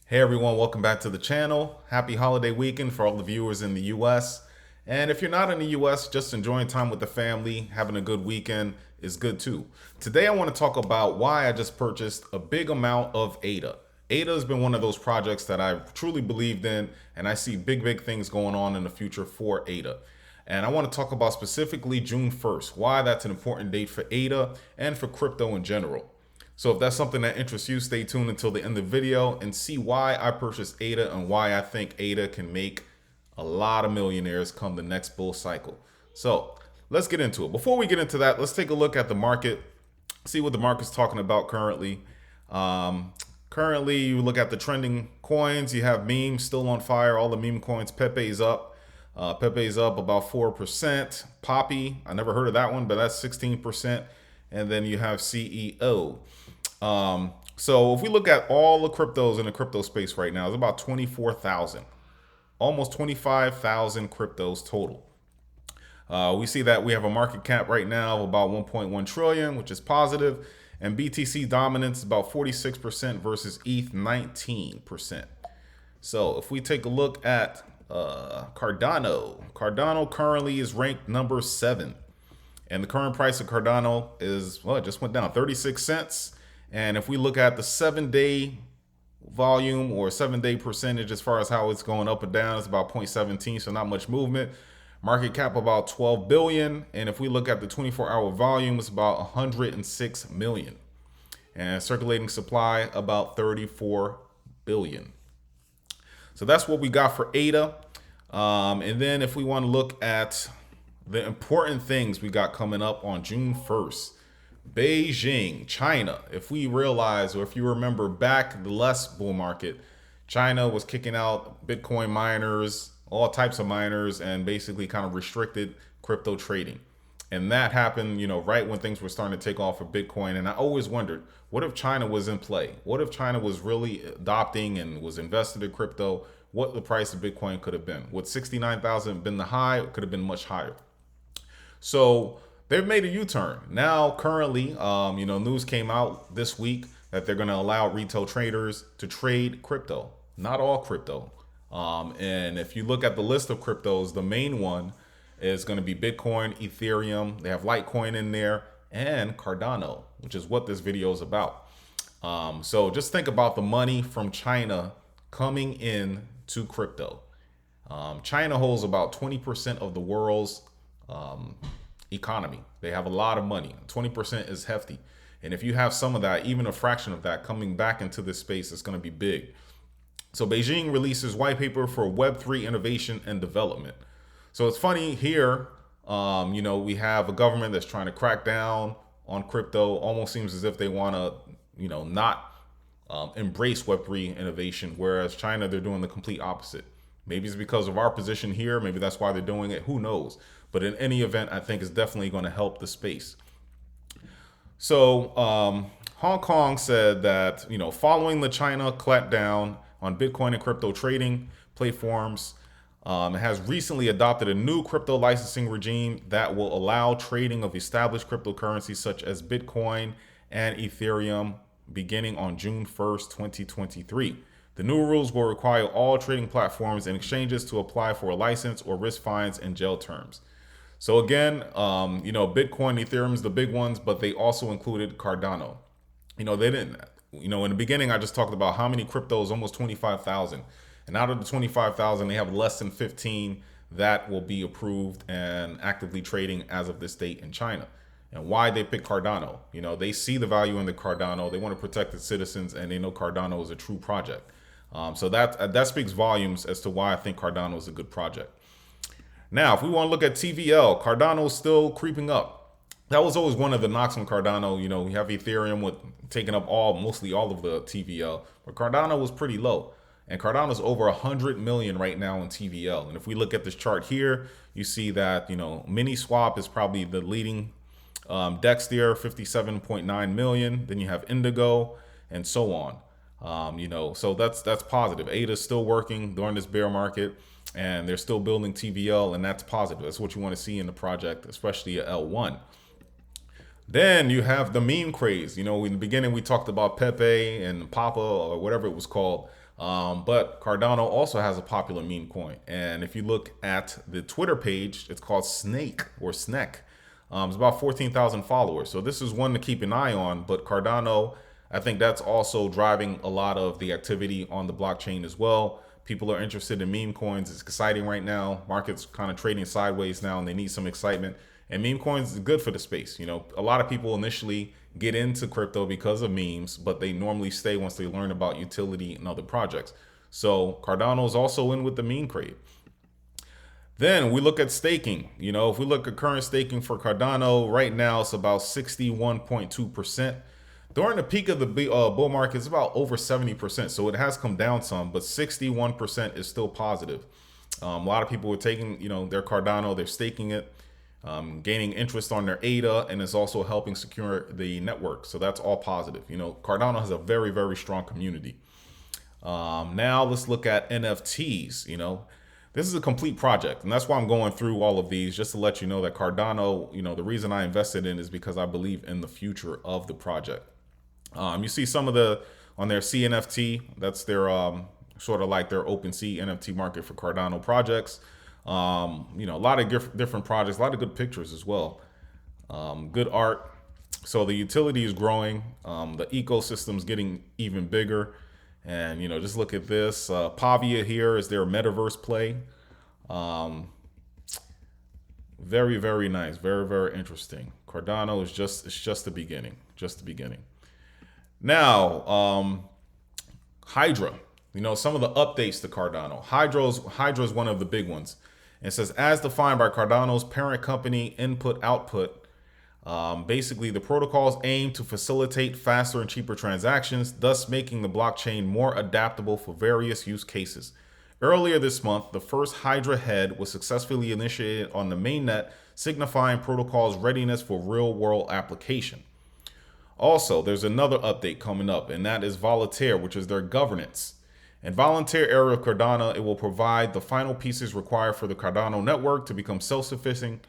Hey everyone, welcome back to the channel. Happy holiday weekend for all the viewers in the US. And if you're not in the US, just enjoying time with the family, having a good weekend is good too. Today I want to talk about why I just purchased a big amount of ADA. ADA has been one of those projects that I've truly believed in, and I see big things going on in the future for ADA. And I want to talk about specifically June 1st, why that's an important date for ADA and for crypto in general. So if that's something that interests you, stay tuned until the end of the video and see why I purchased ADA and why I think ADA can make a lot of millionaires come the next bull cycle. So let's get into it. Before we get into that, let's take a look at the market, see what the market's talking about currently. Currently, you look at the trending coins, you have memes still on fire, all the meme coins. Pepe's up. Pepe's up about 4%. Poppy, I never heard of that one, but that's 16%. And then you have CEO. So if we look at all the cryptos in the crypto space right now, it's about 24,000, almost 25,000 cryptos total. We see that we have a market cap right now of about 1.1 trillion, which is positive, and BTC dominance is about 46% versus ETH 19%. So if we take a look at Cardano currently is ranked number 7. And the current price of Cardano is, well, it just went down 36 cents. And if we look at the 7-day volume or 7-day percentage as far as how it's going up and down, it's about 0.17, so not much movement. Market cap about 12 billion. And if we look at the 24-hour volume, it's about 106 million. And circulating supply about 34 billion. So that's what we got for ADA. And then if we want to look at the important things we got coming up on June 1st. Beijing, China. If we realize, or if you remember back the last bull market, China was kicking out Bitcoin miners, all types of miners, and basically kind of restricted crypto trading. And that happened, right when things were starting to take off for Bitcoin. And I always wondered, what if China was in play? What if China was really adopting and was invested in crypto? What the price of Bitcoin could have been? Would 69,000 been the high? It could have been much higher. So they've made a U-turn. Now, currently, news came out this week that they're going to allow retail traders to trade crypto. Not all crypto. And if you look at the list of cryptos, the main one is going to be Bitcoin, Ethereum. They have Litecoin in there and Cardano, which is what this video is about. So just think about the money from China coming in to crypto. China holds about 20% of the world's economy. They have a lot of money. 20% is hefty. And if you have some of that, even a fraction of that coming back into this space, it's going to be big. So Beijing releases white paper for Web3 innovation and development. So it's funny here, we have a government that's trying to crack down on crypto. Almost seems as if they want to, not embrace Web3 innovation, whereas China, they're doing the complete opposite. Maybe it's because of our position here. Maybe that's why they're doing it. Who knows? But in any event, I think it's definitely going to help the space. So Hong Kong said that, following the China clampdown on Bitcoin and crypto trading platforms, it has recently adopted a new crypto licensing regime that will allow trading of established cryptocurrencies such as Bitcoin and Ethereum beginning on June 1st, 2023. The new rules will require all trading platforms and exchanges to apply for a license or risk fines and jail terms. So again, Bitcoin, Ethereum is the big ones, but they also included Cardano. They didn't, in the beginning, I just talked about how many cryptos, almost 25,000. And out of the 25,000, they have less than 15 that will be approved and actively trading as of this date in China. And why they pick Cardano. They see the value in the Cardano. They want to protect its citizens, and they know Cardano is a true project. So that speaks volumes as to why I think Cardano is a good project. Now, if we want to look at TVL, Cardano is still creeping up. That was always one of the knocks on Cardano. We have Ethereum with taking up mostly all of the TVL, but Cardano was pretty low. And Cardano is over 100 million right now in TVL. And if we look at this chart here, you see that, mini swap is probably the leading DEX there, 57.9 million. Then you have Indigo and so on. So that's positive. ADA is still working during this bear market, and they're still building TVL, and that's positive. That's what you want to see in the project, especially at L1. Then you have the meme craze. You know, in the beginning we talked about Pepe and Papa or whatever it was called. But Cardano also has a popular meme coin. And if you look at the Twitter page, it's called Snake or Snek. It's about 14,000 followers. So this is one to keep an eye on. But Cardano, I think that's also driving a lot of the activity on the blockchain as well. People are interested in meme coins. It's exciting right now. Market's kind of trading sideways now and they need some excitement. And meme coins is good for the space. You know, a lot of people initially get into crypto because of memes, but they normally stay once they learn about utility and other projects. So Cardano is also in with the meme craze. Then we look at staking. You know, if we look at current staking for Cardano, right now it's about 61.2%. During the peak of the bull market, it's about over 70%. So it has come down some, but 61% is still positive. A lot of people are taking, you know, their Cardano, they're staking it, gaining interest on their ADA, and it's also helping secure the network. So that's all positive. You know, Cardano has a very, very strong community. Now let's look at NFTs. You know, this is a complete project, and that's why I'm going through all of these just to let you know that Cardano, you know, the reason I invested in is because I believe in the future of the project. You see some of the on their CNFT, that's their sort of like their OpenSea NFT market for Cardano projects. You know, a lot of different projects, a lot of good pictures as well. Good art. So the utility is growing. The ecosystem's getting even bigger. And, you know, just look at this. Pavia here is their metaverse play. Very, very nice. Very, very interesting. Cardano is just the beginning. Just the beginning. Now, Hydra. You know, some of the updates to Cardano. Hydra is one of the big ones. It says, as defined by Cardano's parent company Input Output, basically the protocols aim to facilitate faster and cheaper transactions, thus making the blockchain more adaptable for various use cases. Earlier this month, the first Hydra head was successfully initiated on the mainnet, signifying protocol's readiness for real-world application. Also, there's another update coming up, and that is Voltaire, which is their governance. In Volunteer era of Cardano, it will provide the final pieces required for the Cardano network to become self-sufficient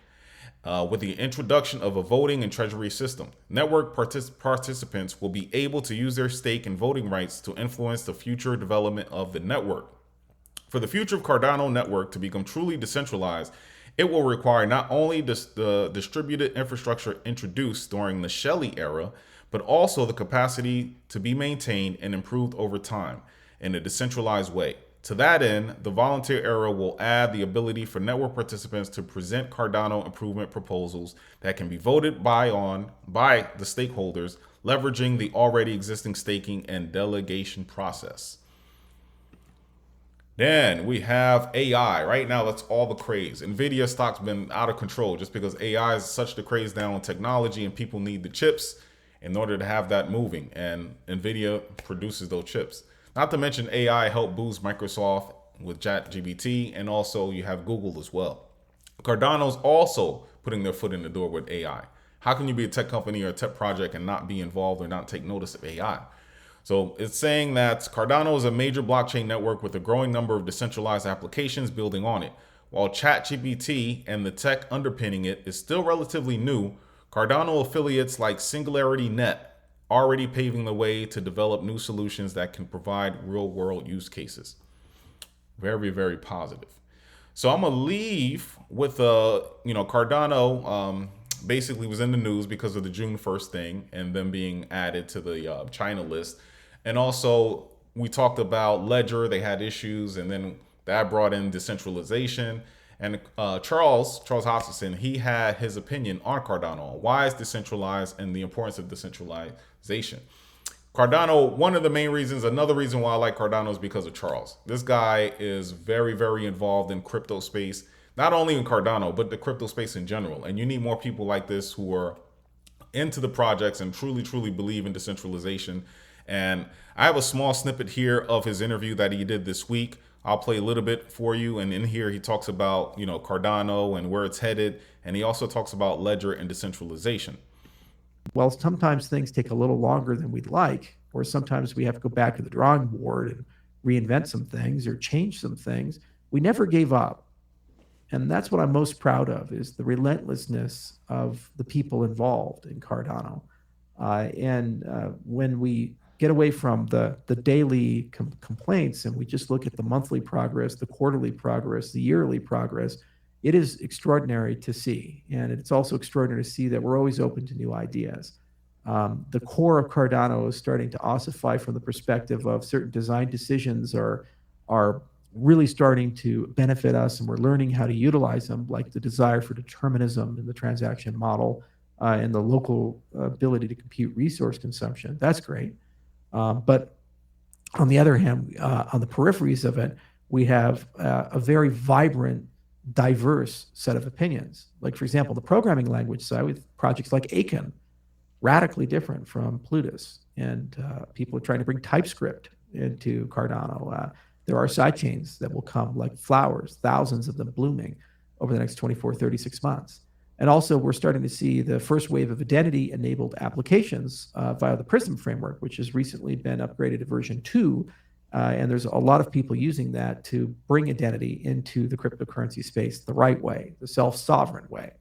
with the introduction of a voting and treasury system. Network participants will be able to use their stake and voting rights to influence the future development of the network. For the future of Cardano network to become truly decentralized, it will require not only the distributed infrastructure introduced during the Shelley era, but also the capacity to be maintained and improved over time in a decentralized way. To that end, the Volunteer era will add the ability for network participants to present Cardano improvement proposals that can be voted by the stakeholders, leveraging the already existing staking and delegation process. Then we have AI. Right now, that's all the craze. NVIDIA stock's been out of control just because AI is such the craze now in technology and people need the chips in order to have that moving. And NVIDIA produces those chips. Not to mention AI helped boost Microsoft with ChatGPT, and also you have Google as well. Cardano's also putting their foot in the door with AI. How can you be a tech company or a tech project and not be involved or not take notice of AI? So it's saying that Cardano is a major blockchain network with a growing number of decentralized applications building on it. While ChatGPT and the tech underpinning it is still relatively new, Cardano affiliates like Singularity Net already paving the way to develop new solutions that can provide real-world use cases. Very, very positive. So I'm gonna leave with Cardano basically was in the news because of the June 1st thing and them being added to the China list. And also we talked about Ledger, they had issues, and then that brought in decentralization. And Charles Hoskinson, he had his opinion on Cardano, why it's decentralized and the importance of decentralization. Cardano, one of the main reasons, another reason why I like Cardano is because of Charles. This guy is very, very involved in crypto space, not only in Cardano, but the crypto space in general. And you need more people like this who are into the projects and truly, truly believe in decentralization. And I have a small snippet here of his interview that he did this week. I'll play a little bit for you. And in here, he talks about, Cardano and where it's headed. And he also talks about Ledger and decentralization. Well, sometimes things take a little longer than we'd like, or sometimes we have to go back to the drawing board and reinvent some things or change some things. We never gave up. And that's what I'm most proud of, is the relentlessness of the people involved in Cardano. When we get away from the daily complaints and we just look at the monthly progress, the quarterly progress, the yearly progress, it is extraordinary to see. And it's also extraordinary to see that we're always open to new ideas. The core of Cardano is starting to ossify from the perspective of certain design decisions are really starting to benefit us, and we're learning how to utilize them, like the desire for determinism in the transaction model and the local ability to compute resource consumption. That's great. But on the other hand, on the peripheries of it, we have a very vibrant, diverse set of opinions. Like, for example, the programming language side with projects like Aiken, radically different from Plutus. And people are trying to bring TypeScript into Cardano. There are sidechains that will come like flowers, thousands of them blooming over the next 24, 36 months. And also, we're starting to see the first wave of identity-enabled applications via the Prism framework, which has recently been upgraded to version 2. And there's a lot of people using that to bring identity into the cryptocurrency space the right way, the self-sovereign way.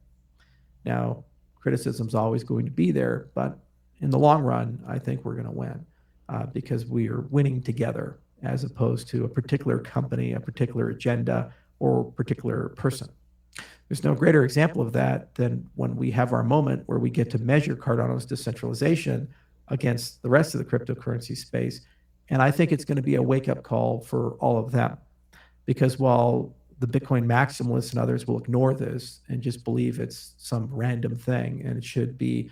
Now, criticism's always going to be there, but in the long run, I think we're going to win because we are winning together as opposed to a particular company, a particular agenda, or a particular person. There's no greater example of that than when we have our moment where we get to measure Cardano's decentralization against the rest of the cryptocurrency space. And I think it's going to be a wake-up call for all of them. Because while the Bitcoin maximalists and others will ignore this and just believe it's some random thing and it should be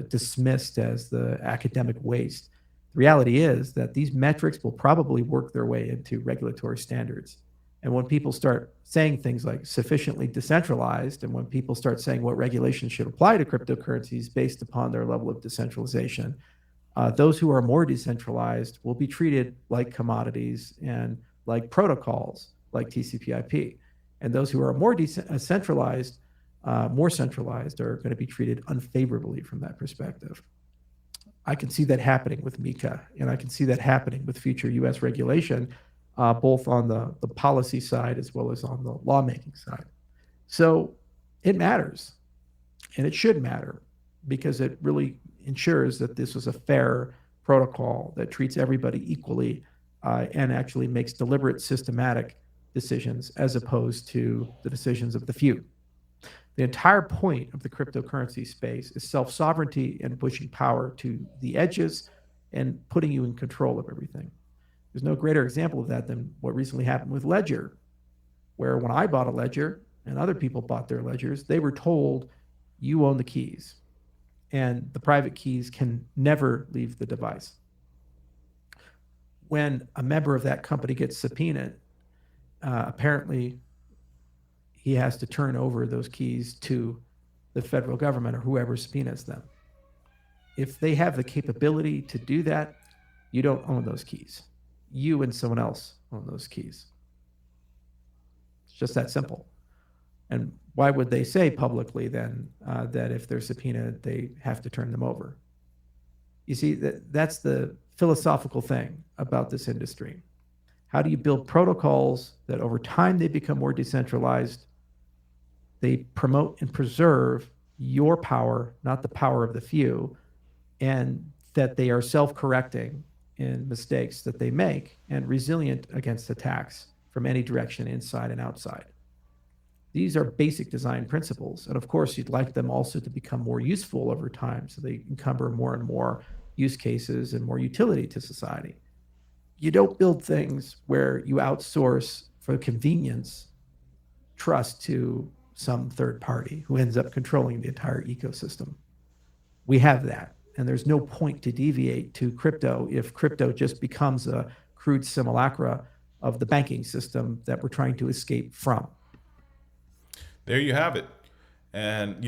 dismissed as the academic waste, the reality is that these metrics will probably work their way into regulatory standards. And when people start saying things like sufficiently decentralized, and when people start saying what regulations should apply to cryptocurrencies based upon their level of decentralization, those who are more decentralized will be treated like commodities and like protocols like TCP/IP. And those who are more centralized are going to be treated unfavorably from that perspective. I can see that happening with MiCA, and I can see that happening with future U.S. regulation, both on the policy side as well as on the lawmaking side. So it matters, and it should matter, because it really ensures that this is a fair protocol that treats everybody equally and actually makes deliberate, systematic decisions as opposed to the decisions of the few. The entire point of the cryptocurrency space is self-sovereignty and pushing power to the edges and putting you in control of everything. There's no greater example of that than what recently happened with Ledger, where when I bought a Ledger and other people bought their Ledgers, they were told, you own the keys, and the private keys can never leave the device. When a member of that company gets subpoenaed, apparently he has to turn over those keys to the federal government or whoever subpoenas them. If they have the capability to do that, you don't own those keys. You and someone else own those keys. It's just that simple. And why would they say publicly then that if they're subpoenaed, they have to turn them over? You see, that's the philosophical thing about this industry. How do you build protocols that over time they become more decentralized? They promote and preserve your power, not the power of the few, and that they are self-correcting in mistakes that they make and resilient against attacks from any direction, inside and outside. These are basic design principles. And of course, you'd like them also to become more useful over time, so they encumber more and more use cases and more utility to society. You don't build things where you outsource for convenience trust to some third party who ends up controlling the entire ecosystem. We have that, and there's no point to deviate to crypto if crypto just becomes a crude simulacra of the banking system that we're trying to escape from. There you have it. And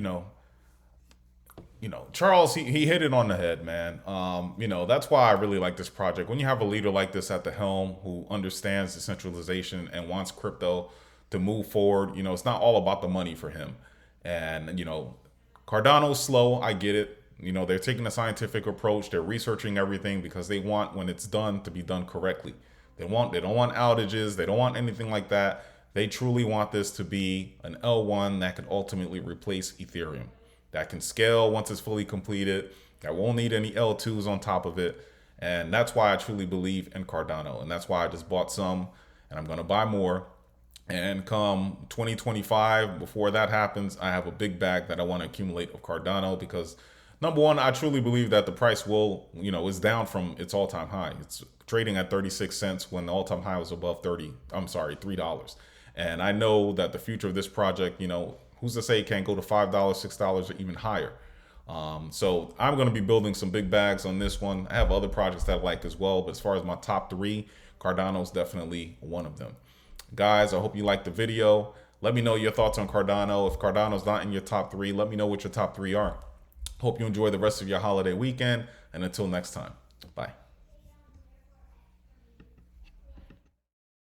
Charles, he hit it on the head, man. That's why I really like this project. When you have a leader like this at the helm who understands decentralization and wants crypto to move forward, it's not all about the money for him. And, Cardano's slow. I get it. They're taking a scientific approach. They're researching everything because they want, when it's done, to be done correctly. They don't want outages. They don't want anything like that. They truly want this to be an L1 that can ultimately replace Ethereum, that can scale once it's fully completed, that won't need any L2s on top of it. And that's why I truly believe in Cardano. And that's why I just bought some, and I'm going to buy more. And come 2025, before that happens, I have a big bag that I want to accumulate of Cardano because number one, I truly believe that the price will, is down from its all-time high. It's trading at 36 cents when the all-time high was above $3. And I know that the future of this project, who's to say it can't go to $5, $6, or even higher. So I'm going to be building some big bags on this one. I have other projects that I like as well, but as far as my top three, Cardano is definitely one of them. Guys, I hope you liked the video. Let me know your thoughts on Cardano. If Cardano's not in your top three, let me know what your top three are. Hope you enjoy the rest of your holiday weekend, and until next time.